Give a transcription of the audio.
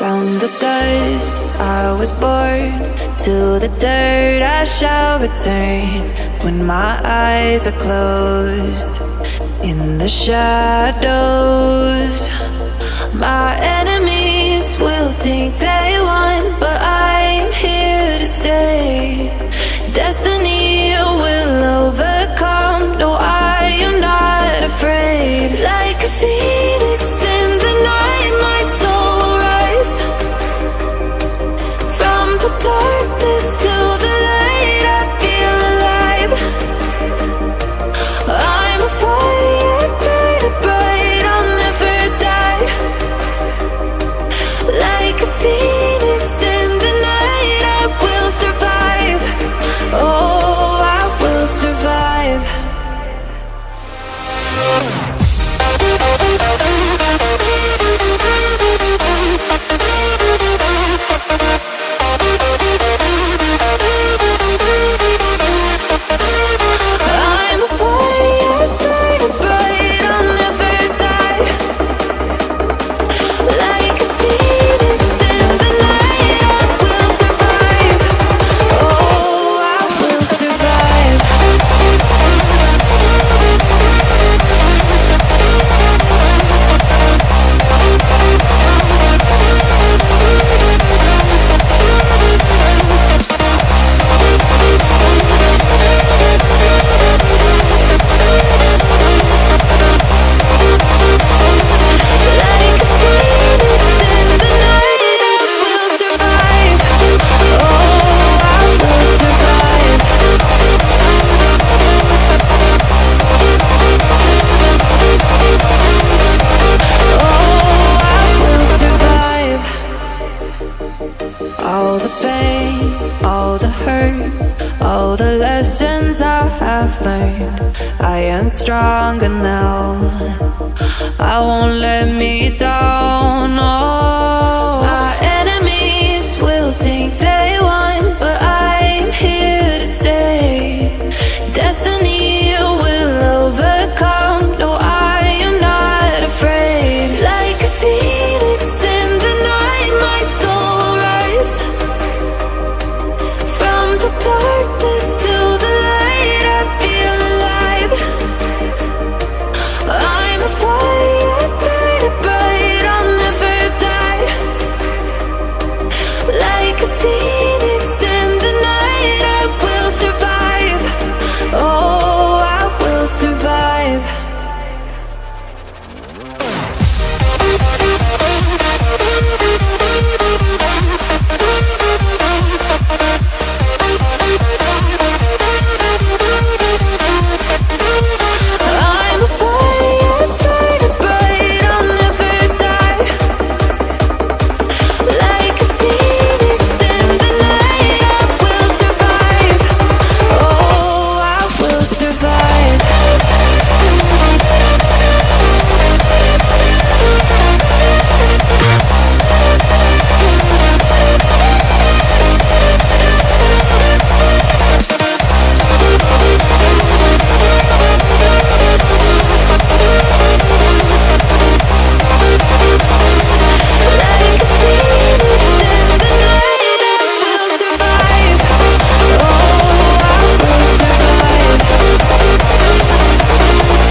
From the dust I was born, to the dirt I shall return. When my eyes are closed, in the shadows, my enemies will think they won, but I'm here to stay. Destiny will overcome. No, I am not afraid. Like a phoenix in the night, my soul will rise. From the darkness to the light, I feel alive. I'm a fire, burning bright, I'll never die. Like a phoenix in the night, I will survive. Oh, I will survive. I'm a fire, burning bright, I'll never die. Like a phoenix in the night, I will survive. Oh, I will survive. Like a phoenix in the night, I will survive. Oh, I will survive. Oh, I will survive. All the pain, all the hurt, all the lessons I have learned, I am stronger now. I won't let me down.